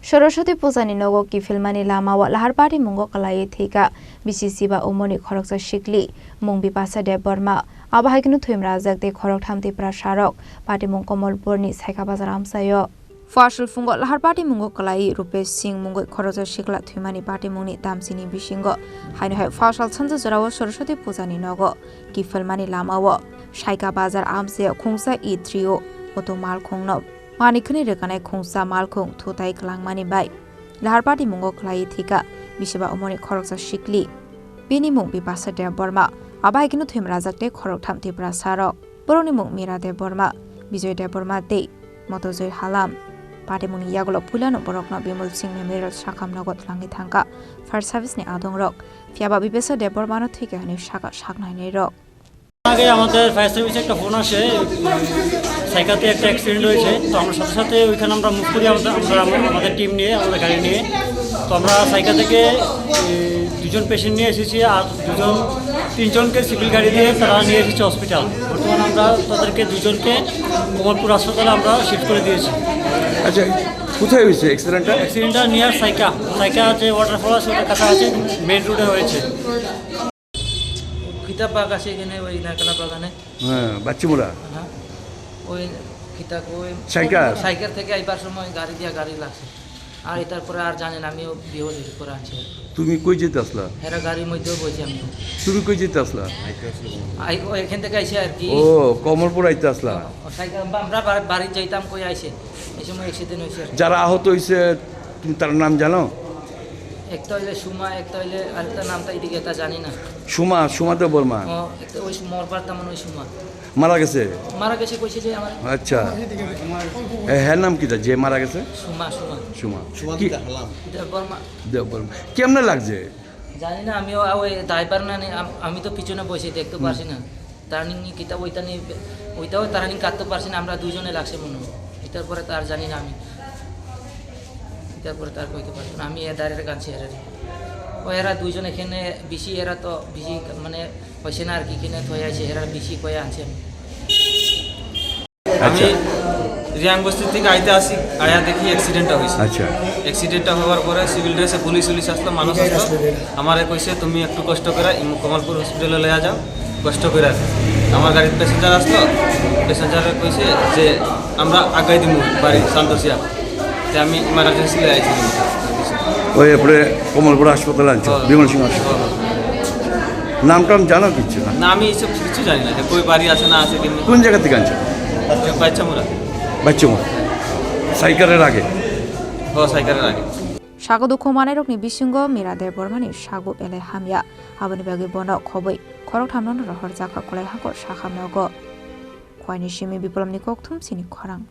Saraswati Pujani Nogo Kiphilmani Lamao Lahar Patimungo Kwlaiwi Thowikha Bisichiba Omarni Khoroksa Sikli Mung Bipasa Debbarma Haikheno Thowimwrajak Khoroktham Tiprasarok Patimung Kamalpur ni Saika Bazar Amchaio Fashil Fungo Lahar Patimungo Kwlaiwi Rupesh Singh Mung Khoroksa Sikla Thowimwrani Patimung ni Damsini Bisingo Haikheno Fashal Chanja Jorao Saraswati Pujani Nogo Kiphilmani Lamao Saika Bazar Amchaio Khoroksa trio Otomal Khongno Manikhani rekanai Khoroksa malkhong thutai klangmani bai Lahar Patimungo Kwlaiwi Thowikha Bisichiba Omarni Khoroksa Sikli Bini Mung Bipasa Debbarma Haikheno Thowimwrajak Khoroktham Tiprasarok Boroni Mung Mira Debbarma Bijoy Debbarma Motojoy Halam Patimung Yagolo Pulano Borokno Bimul Singh Memorial Shakam Nogot Langi Thangka Fire Service ni Adong Rok Fiaba Bipasa Debbarma no Thowikha hani Shaknai nei Rok আগে আমাদের fire সার্ভিসে একটা phone আসে সাইকাতে একটা accident হয়েছে তো আমরা সাথে সাথে ওইখানে আমরা মুভ করি আমাদের টিম নিয়ে আমাদের গাড়ি নিয়ে তো আমরা সাইকা থেকে দুজন পেশেন্ট নিয়ে এসেছি আর তিনজনকে সিভিল গাড়ি দিয়ে তারা নিয়ে এসেছে হসপিটাল বর্তমানে আমরা তাদেরকে দুজনকে কমলপুর হাসপাতালে আমরা শিফট করে দিয়েছি। আচ্ছা কোথায় হয়েছে অ্যাক্সিডেন্টটা নিয়ার সাইকা যে ওয়াটারফল আছে ওটার কাছাকাছি মেইন রোডে হয়েছে। খিতা পাক আছে এখানে ওই নারকেলা বাগানে হ্যাঁ বাচ্চিমুড়া হ্যাঁ ওই খিতা ওই সাইকেল থেকে আইবার সময় গাড়ি লাগছে আর এটার পরে আর জানেন আমিও বিহজ করে আনছি। তুমি কই যেতে আসলা? এরা গাড়ির মধ্যেও বসে আমি। তুমি কই যেতে আসলা? এখান থেকে আইসে আর কি। ও কমলপুর আইতে আসলা? সাইকেল আমরা বাড়ি যাইতাম কই আইসে এই সময় অ্যাক্সিডেন্ট হয়েছে। যারা আহত হয়েছে তুমি তার নাম জানো? একটা হইলে সুমা একটা হইলে আরেকটা নামটা এদিকে এটা জানি না। সুমা দেববর্মা ওই মরবার তেমন ওই সুমা মারা গেছে কইছে যে আমার। আচ্ছা হ্যাঁ নাম কি যে মারা গেছে? সুমা দেববর্মা কেমনে লাগছে জানি না আমিও ওই ড্রাইভার না আমি তো পিছনে বসে দেখতে পারছি না টার্নিং কিতা ওইটাও টার্নিং কাটতে পারছি না আমরা দুজনে লাগছে মনে হয় এটার পরে তার জানি না আমি তারপরে তার কইতে পারতো না আমি এদারের কাছে ও এরা দুইজন এখানে বেশি এরা তো বেশি মানে হয়েছে না আর কি কিনে থয়ে আছে এরা বেশি কয়ে আনছে আমি রিয়াং বস্তি থেকে আইতে আসি আয়া দেখি অ্যাক্সিডেন্টটা হয়েছে। আচ্ছা অ্যাক্সিডেন্টটা হওয়ার পরে সিভিল ড্রেসে পুলিশ আসলো মানুষ আসলো আমারে কইছে তুমি একটু কষ্ট করে কমলপুর হসপিটালে লইয়া যাও কষ্ট করে আমার গাড়ির প্যাসেঞ্জার আসলো প্যাসেঞ্জারে কইছে যে আমরা আগাই দিব বাড়ি সান্তোসিয়া যে আমি ইমার্জেন্সি লয়ে আইছি ওই এরপরে কমলপুর হাসপাতালে আনছো বিমল সিং হাসপাতাল নামটা জানো কিছু না আমি এইসব কিছু জানি না কই বাড়ি আছে না আছে কিন্তু কোন জায়গা থেকে আনছো? বাচ্চামুরা সাইকারের আগে সাইকারের আগে Sago duko manirokni bisingo Mira Debbarmani sago ele hamya aboni bagi bono khoboi Khoroktham no Lahar Patimungo Kwlaiwi Shakam Nogo Khwaini Shimi Bipolomni Khoroktham Chini Khorang